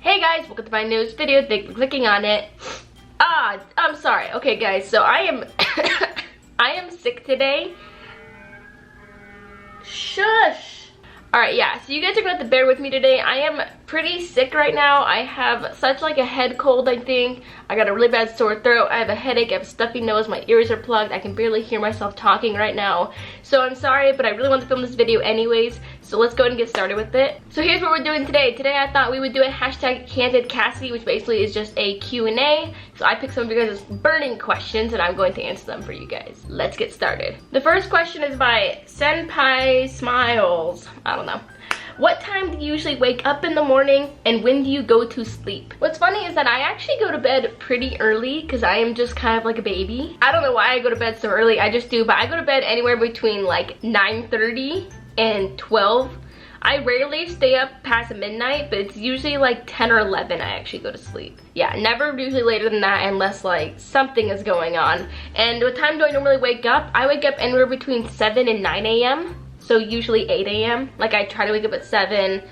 Hey guys, welcome to my newest video. Thank you for clicking on it. I'm sorry. Okay guys, so I am I am sick today. Shush. Alright, yeah, so you guys are gonna have to bear with me today. I am pretty sick right now. I have such like a head cold, I think. I got a really bad sore throat. I have a headache. I have a stuffy nose. My ears are plugged. I can barely hear myself talking right now. So I'm sorry, but I really want to film this video anyways. So let's go ahead and get started with it. So here's what we're doing today. Today I thought we would do a hashtag Candid Cassie, which basically is just a Q&A. So I picked some of you guys' burning questions and I'm going to answer them for you guys. Let's get started. The first question is by Senpai Smiles. I don't know. What time do you usually wake up in the morning and when do you go to sleep? What's funny is that I actually go to bed pretty early because I am just kind of like a baby. I don't know why I go to bed so early, I just do, but I go to bed anywhere between like 9:30 and 12. I rarely stay up past midnight, but it's usually like 10 or 11 I actually go to sleep. Yeah, never usually later than that unless like something is going on. And what time do I normally wake up? I wake up anywhere between 7 and 9 a.m. So usually 8 a.m. Like I try to wake up at 7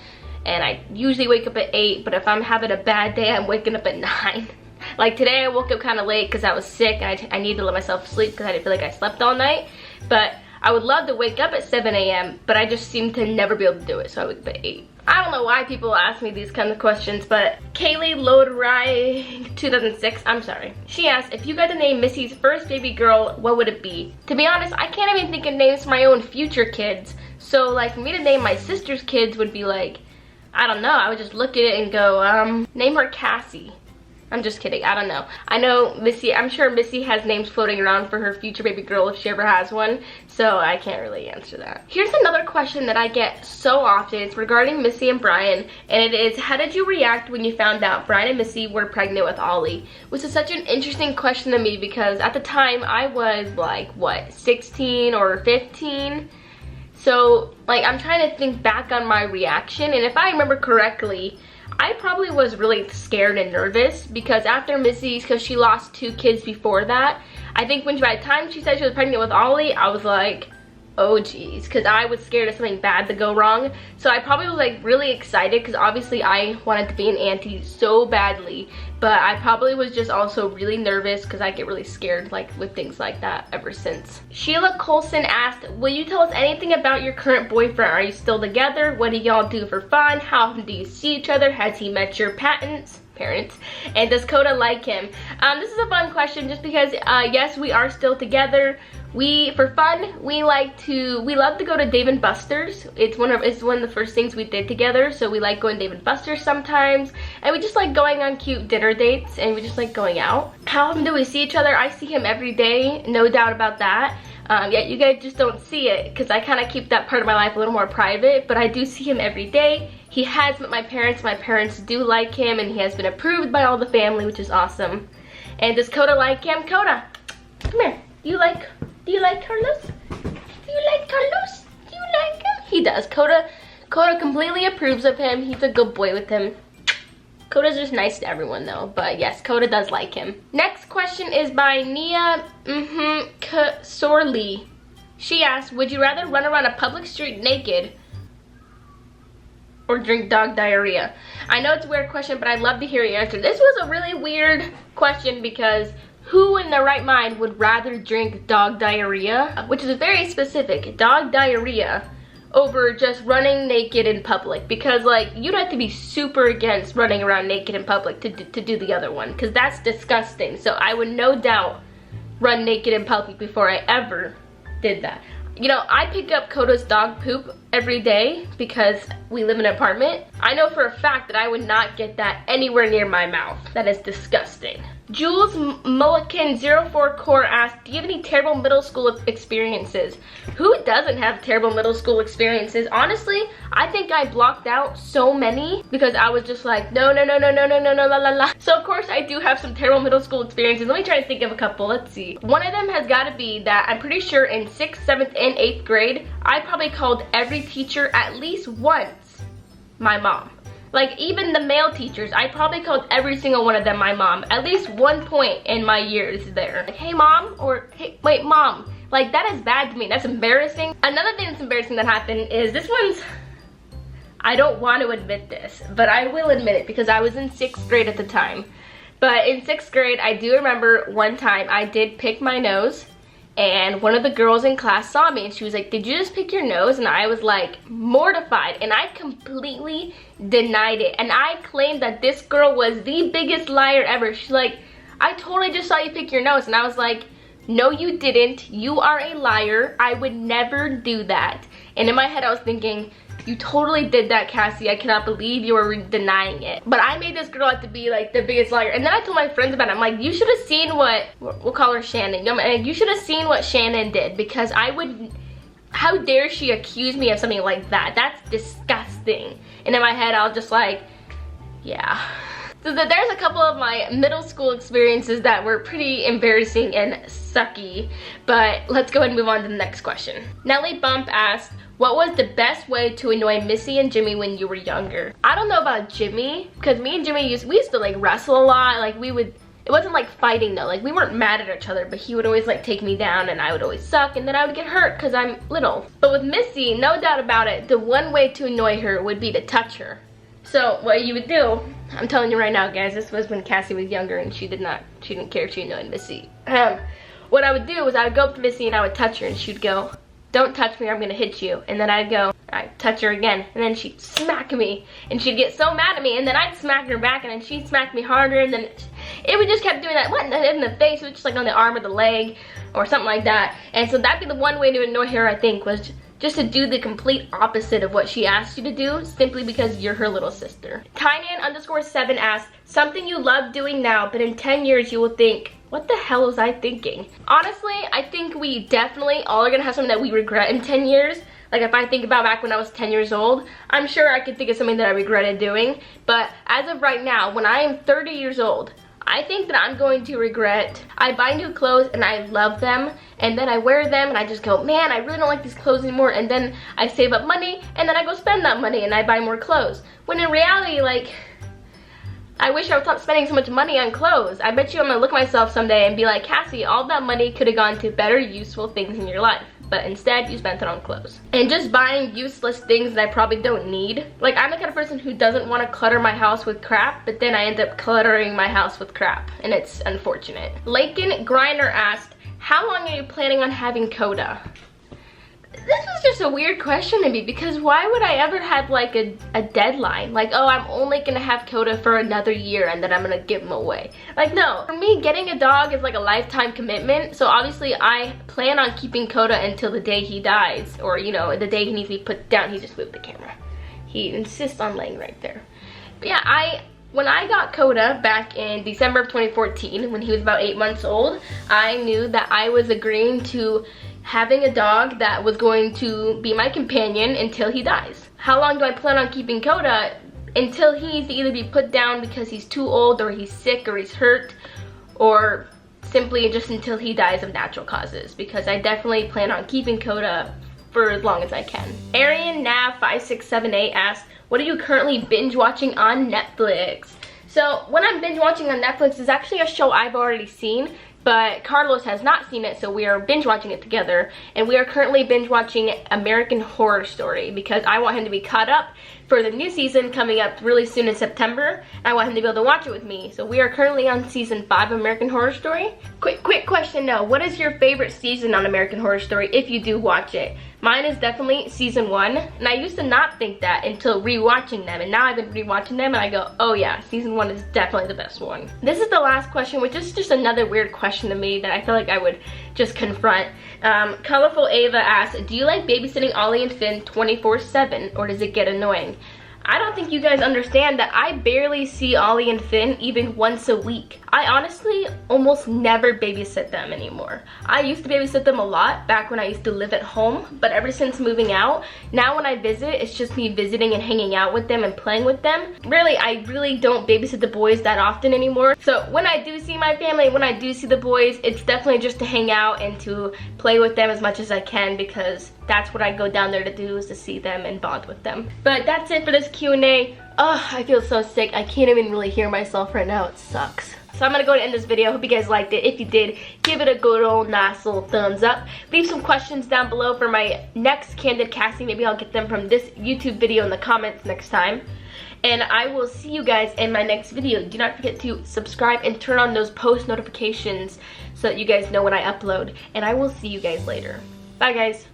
and I usually wake up at 8, but if I'm having a bad day, I'm waking up at 9. Like today I woke up kind of late because I was sick and I needed to let myself sleep because I didn't feel like I slept all night. But I would love to wake up at 7 a.m. but I just seem to never be able to do it, so I wake up at 8. I don't know why people ask me these kinds of questions, but Kaylee Loderai 2006, I'm sorry. She asked, if you got to name Missy's first baby girl, what would it be? To be honest, I can't even think of names for my own future kids. So like for me to name my sister's kids would be like, I don't know, I would just look at it and go, name her Cassie. I'm just kidding, I don't know. I know Missy, I'm sure Missy has names floating around for her future baby girl if she ever has one, so I can't really answer that. Here's another question that I get so often. It's regarding Missy and Brian, and it is, how did you react when you found out Brian and Missy were pregnant with Ollie? Which is such an interesting question to me because at the time I was like, what, 16 or 15? So, like, I'm trying to think back on my reaction, and if I remember correctly, I probably was really scared and nervous because after Missy's, because she lost 2 kids before that, I think when by the time she said she was pregnant with Ollie, I was like, oh geez, because I was scared of something bad to go wrong. So I probably was like really excited because obviously I wanted to be an auntie so badly, but I probably was just also really nervous because I get really scared like with things like that ever since. Sheila Colson asked, will you tell us anything about your current boyfriend? Are you still together? What do y'all do for fun? How often do you see each other? Has he met your parents? And does Koda like him? This is a fun question just because yes, we are still together. For fun, we love to go to Dave & Buster's. It's one of the first things we did together, so we like going to Dave & Buster's sometimes, and we just like going on cute dinner dates, and we just like going out. How often do we see each other? I see him every day, no doubt about that. Yeah, you guys just don't see it because I kind of keep that part of my life a little more private, but I do see him every day. He has met my parents. My parents do like him, and he has been approved by all the family, which is awesome. And does Koda like him? Koda, come here. Do you like Carlos? Do you like Carlos? Do you like him? He does. Koda completely approves of him. He's a good boy with him. Koda's just nice to everyone though, but yes, Koda does like him. Next question is by Nia Sorley. She asked, would you rather run around a public street naked or drink dog diarrhea? I know it's a weird question, but I'd love to hear your answer. This was a really weird question because who in their right mind would rather drink dog diarrhea, which is very specific, dog diarrhea, over just running naked in public? Because like you'd have to be super against running around naked in public to do the other one, because that's disgusting. So I would no doubt run naked in public before I ever did that. You know, I pick up Koda's dog poop every day because we live in an apartment. I know for a fact that I would not get that anywhere near my mouth. That is disgusting. Jules Mulliken 04 Core asked, do you have any terrible middle school experiences? Who doesn't have terrible middle school experiences? Honestly, I think I blocked out so many because I was just like, no, la la la. So of course I do have some terrible middle school experiences. Let me try to think of a couple. Let's see. One of them has got to be that I'm pretty sure in 6th, 7th, and 8th grade, I probably called every teacher at least once my mom. Like even the male teachers, I probably called every single one of them my mom at least one point in my years there. Like, hey mom, or hey, wait mom. Like that is bad to me, that's embarrassing. Another thing that's embarrassing that happened is this one's, I don't want to admit this, but I will admit it because I was in 6th grade at the time. But in 6th grade, I do remember one time I did pick my nose, and one of the girls in class saw me and she was like, "Did you just pick your nose?" And I was like mortified, and I completely denied it. And I claimed that this girl was the biggest liar ever. She's like, "I totally just saw you pick your nose." And I was like, "No, you didn't. You are a liar. I would never do that." And in my head, I was thinking, "You totally did that, Cassie. I cannot believe you were denying it." But I made this girl out to be like the biggest liar. And then I told my friends about it. I'm like, "You should have seen what," we'll call her Shannon. "You should have seen what Shannon did, because I would, how dare she accuse me of something like that? That's disgusting." And in my head, I was just like, yeah. So there's a couple of my middle school experiences that were pretty embarrassing and sucky. But let's go ahead and move on to the next question. Nellie Bump asked, "What was the best way to annoy Missy and Jimmy when you were younger?" I don't know about Jimmy, because me and Jimmy we used to like wrestle a lot. Like it wasn't like fighting though. Like we weren't mad at each other, but he would always like take me down and I would always suck, and then I would get hurt because I'm little. But with Missy, no doubt about it, the one way to annoy her would be to touch her. So what you would do, I'm telling you right now, guys, this was when Cassie was younger and she didn't care if she annoyed Missy. What I would do was I would go up to Missy and I would touch her, and she'd go, "Don't touch me or I'm gonna hit you." And then I'd go, I'd touch her again, and then she'd smack me, and she'd get so mad at me, and then I'd smack her back, and then she'd smack me harder, and then it would just kept doing that. What in the face? It was just like on the arm or the leg or something like that. And so that'd be the one way to annoy her, I think, was just to do the complete opposite of what she asked you to do, simply because you're her little sister. Tynan_7 asked, "Something you love doing now, but in 10 years you will think, what the hell was I thinking?" Honestly, I think we definitely all are gonna have something that we regret in 10 years. Like if I think about back when I was 10 years old, I'm sure I could think of something that I regretted doing. But as of right now, when I am 30 years old, I think that I'm going to regret, I buy new clothes and I love them, and then I wear them and I just go, "Man, I really don't like these clothes anymore," and then I save up money and then I go spend that money and I buy more clothes. When in reality, like, I wish I would stop spending so much money on clothes. I bet you I'm gonna look at myself someday and be like, "Cassie, all that money could have gone to better, useful things in your life, but instead you spent it on clothes." And just buying useless things that I probably don't need. Like, I'm the kind of person who doesn't want to clutter my house with crap, but then I end up cluttering my house with crap, and it's unfortunate. Lakin Griner asked, "How long are you planning on having Koda?" This was just a weird question to me, because why would I ever have like a deadline? Like, oh, I'm only gonna have Koda for another year and then I'm gonna give him away. Like, no. For me, getting a dog is like a lifetime commitment. So obviously I plan on keeping Koda until the day he dies, or, you know, the day he needs to be put down. He just moved the camera. He insists on laying right there. But yeah, when I got Koda back in December of 2014, when he was about 8 months old, I knew that I was agreeing to having a dog that was going to be my companion until he dies. How long do I plan on keeping Koda? Until he needs to either be put down because he's too old, or he's sick, or he's hurt, or simply just until he dies of natural causes, because I definitely plan on keeping Koda for as long as I can. Arian Nav 5678 asked, "What are you currently binge watching on Netflix?" So when I'm binge watching on Netflix, is actually a show I've already seen, but Carlos has not seen it, so we are binge watching it together. And we are currently binge watching American Horror Story, because I want him to be caught up for the new season coming up really soon in September. I want him to be able to watch it with me. So we are currently on season 5 of American Horror Story. Quick question though, what is your favorite season on American Horror Story if you do watch it? Mine is definitely season 1, and I used to not think that until rewatching them, and now I've been rewatching them and I go, oh yeah, season 1 is definitely the best one. This is the last question, which is just another weird question to me that I feel like I would just confront. Colorful Ava asked, "Do you like babysitting Ollie and Finn 24/7, or does it get annoying?" I don't think you guys understand that I barely see Ollie and Finn even once a week. I honestly almost never babysit them anymore. I used to babysit them a lot back when I used to live at home, but ever since moving out, now when I visit, it's just me visiting and hanging out with them and playing with them. Really, I really don't babysit the boys that often anymore. So when I do see my family, when I do see the boys, it's definitely just to hang out and to play with them as much as I can, because that's what I go down there to do, is to see them and bond with them. But that's it for this Q&A. Oh, I feel so sick. I can't even really hear myself right now. It sucks. So I'm gonna go ahead and end this video. Hope you guys liked it. If you did, give it a good old nice little thumbs up. Leave some questions down below for my next Candid Cassie. Maybe I'll get them from this YouTube video in the comments next time. And I will see you guys in my next video. Do not forget to subscribe and turn on those post notifications so that you guys know when I upload. And I will see you guys later. Bye guys.